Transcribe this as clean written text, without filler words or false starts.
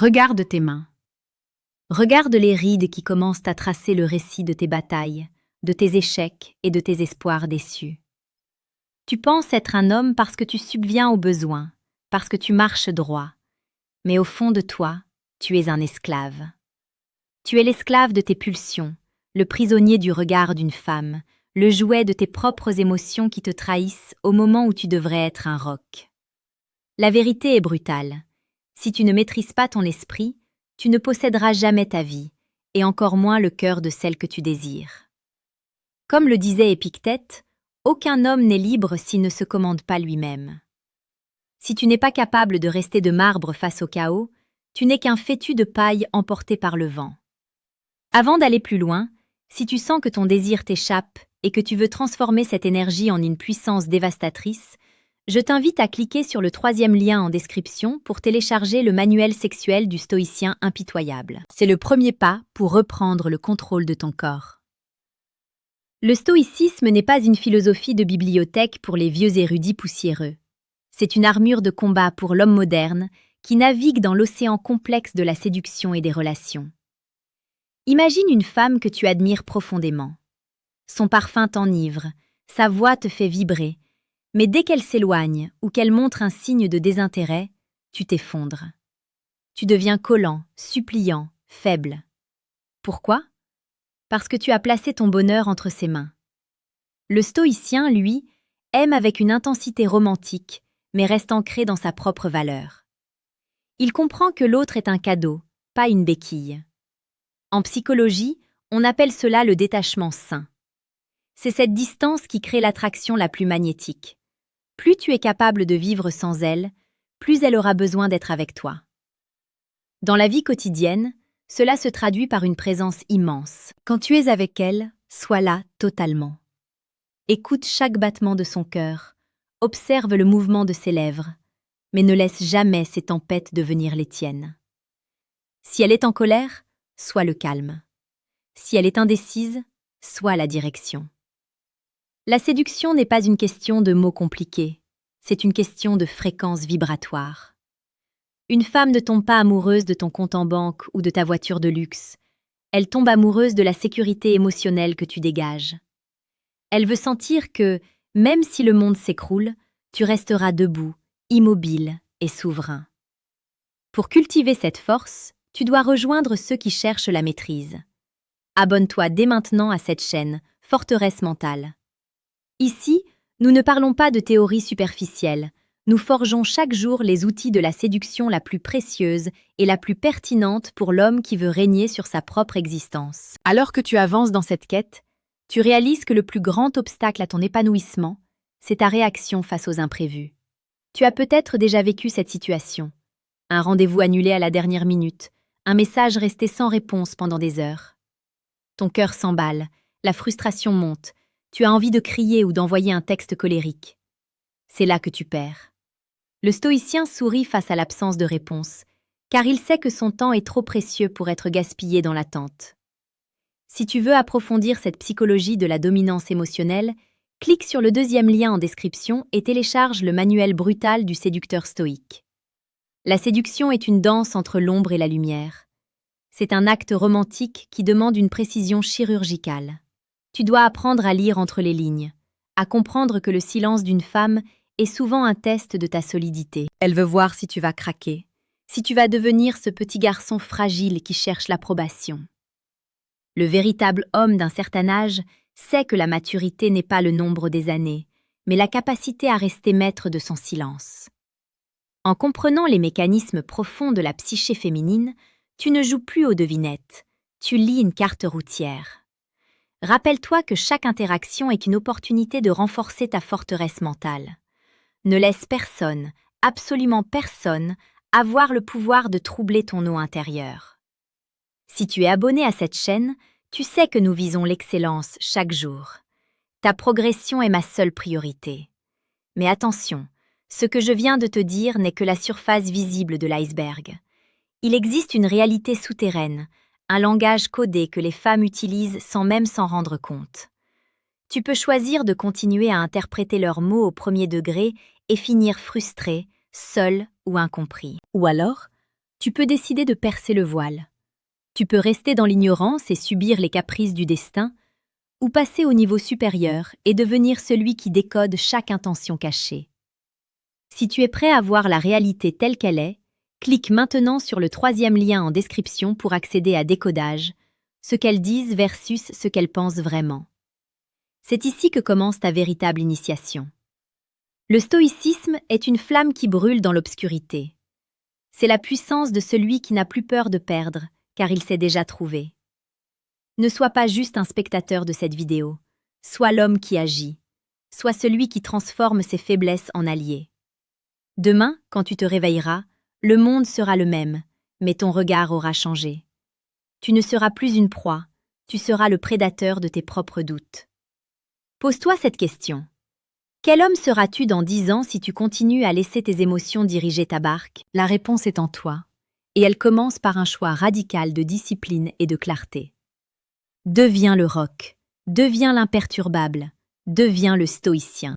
Regarde tes mains. Regarde les rides qui commencent à tracer le récit de tes batailles, de tes échecs et de tes espoirs déçus. Tu penses être un homme parce que tu subviens aux besoins, parce que tu marches droit. Mais au fond de toi, tu es un esclave. Tu es l'esclave de tes pulsions, le prisonnier du regard d'une femme, le jouet de tes propres émotions qui te trahissent au moment où tu devrais être un roc. La vérité est brutale. Si tu ne maîtrises pas ton esprit, tu ne posséderas jamais ta vie, et encore moins le cœur de celle que tu désires. Comme le disait Épictète, aucun homme n'est libre s'il ne se commande pas lui-même. Si tu n'es pas capable de rester de marbre face au chaos, tu n'es qu'un fétu de paille emporté par le vent. Avant d'aller plus loin, si tu sens que ton désir t'échappe et que tu veux transformer cette énergie en une puissance dévastatrice, je t'invite à cliquer sur le 3e lien en description pour télécharger le manuel sexuel du stoïcien impitoyable. C'est le premier pas pour reprendre le contrôle de ton corps. Le stoïcisme n'est pas une philosophie de bibliothèque pour les vieux érudits poussiéreux. C'est une armure de combat pour l'homme moderne qui navigue dans l'océan complexe de la séduction et des relations. Imagine une femme que tu admires profondément. Son parfum t'enivre, sa voix te fait vibrer, mais dès qu'elle s'éloigne ou qu'elle montre un signe de désintérêt, tu t'effondres. Tu deviens collant, suppliant, faible. Pourquoi ? Parce que tu as placé ton bonheur entre ses mains. Le stoïcien, lui, aime avec une intensité romantique, mais reste ancré dans sa propre valeur. Il comprend que l'autre est un cadeau, pas une béquille. En psychologie, on appelle cela le détachement sain. C'est cette distance qui crée l'attraction la plus magnétique. Plus tu es capable de vivre sans elle, plus elle aura besoin d'être avec toi. Dans la vie quotidienne, cela se traduit par une présence immense. Quand tu es avec elle, sois là totalement. Écoute chaque battement de son cœur, observe le mouvement de ses lèvres, mais ne laisse jamais ses tempêtes devenir les tiennes. Si elle est en colère, sois le calme. Si elle est indécise, sois la direction. La séduction n'est pas une question de mots compliqués, c'est une question de fréquence vibratoire. Une femme ne tombe pas amoureuse de ton compte en banque ou de ta voiture de luxe, elle tombe amoureuse de la sécurité émotionnelle que tu dégages. Elle veut sentir que, même si le monde s'écroule, tu resteras debout, immobile et souverain. Pour cultiver cette force, tu dois rejoindre ceux qui cherchent la maîtrise. Abonne-toi dès maintenant à cette chaîne, Forteresse mentale. Ici, nous ne parlons pas de théories superficielles, nous forgeons chaque jour les outils de la séduction la plus précieuse et la plus pertinente pour l'homme qui veut régner sur sa propre existence. Alors que tu avances dans cette quête, tu réalises que le plus grand obstacle à ton épanouissement, c'est ta réaction face aux imprévus. Tu as peut-être déjà vécu cette situation. Un rendez-vous annulé à la dernière minute, un message resté sans réponse pendant des heures. Ton cœur s'emballe, la frustration monte, tu as envie de crier ou d'envoyer un texte colérique. C'est là que tu perds. Le stoïcien sourit face à l'absence de réponse, car il sait que son temps est trop précieux pour être gaspillé dans l'attente. Si tu veux approfondir cette psychologie de la dominance émotionnelle, clique sur le 2e lien en description et télécharge le manuel brutal du séducteur stoïque. La séduction est une danse entre l'ombre et la lumière. C'est un acte romantique qui demande une précision chirurgicale. Tu dois apprendre à lire entre les lignes, à comprendre que le silence d'une femme est souvent un test de ta solidité. Elle veut voir si tu vas craquer, si tu vas devenir ce petit garçon fragile qui cherche l'approbation. Le véritable homme d'un certain âge sait que la maturité n'est pas le nombre des années, mais la capacité à rester maître de son silence. En comprenant les mécanismes profonds de la psyché féminine, tu ne joues plus aux devinettes, tu lis une carte routière. Rappelle-toi que chaque interaction est une opportunité de renforcer ta forteresse mentale. Ne laisse personne, absolument personne, avoir le pouvoir de troubler ton eau intérieure. Si tu es abonné à cette chaîne, tu sais que nous visons l'excellence chaque jour. Ta progression est ma seule priorité. Mais attention, ce que je viens de te dire n'est que la surface visible de l'iceberg. Il existe une réalité souterraine, un langage codé que les femmes utilisent sans même s'en rendre compte. Tu peux choisir de continuer à interpréter leurs mots au premier degré et finir frustré, seul ou incompris. Ou alors, Tu peux décider de percer le voile. Tu peux rester dans l'ignorance et subir les caprices du destin, ou passer au niveau supérieur et devenir celui qui décode chaque intention cachée. Si tu es prêt à voir la réalité telle qu'elle est, clique maintenant sur le 3e lien en description pour accéder à Décodage, ce qu'elles disent versus ce qu'elles pensent vraiment. C'est ici que commence ta véritable initiation. Le stoïcisme est une flamme qui brûle dans l'obscurité. C'est la puissance de celui qui n'a plus peur de perdre, car il s'est déjà trouvé. Ne sois pas juste un spectateur de cette vidéo, sois l'homme qui agit, sois celui qui transforme ses faiblesses en alliés. Demain, quand tu te réveilleras, le monde sera le même, mais ton regard aura changé. Tu ne seras plus une proie, tu seras le prédateur de tes propres doutes. Pose-toi cette question. Quel homme seras-tu dans 10 ans si tu continues à laisser tes émotions diriger ta barque? La réponse est en toi, et elle commence par un choix radical de discipline et de clarté. Deviens le roc, deviens l'imperturbable, deviens le stoïcien.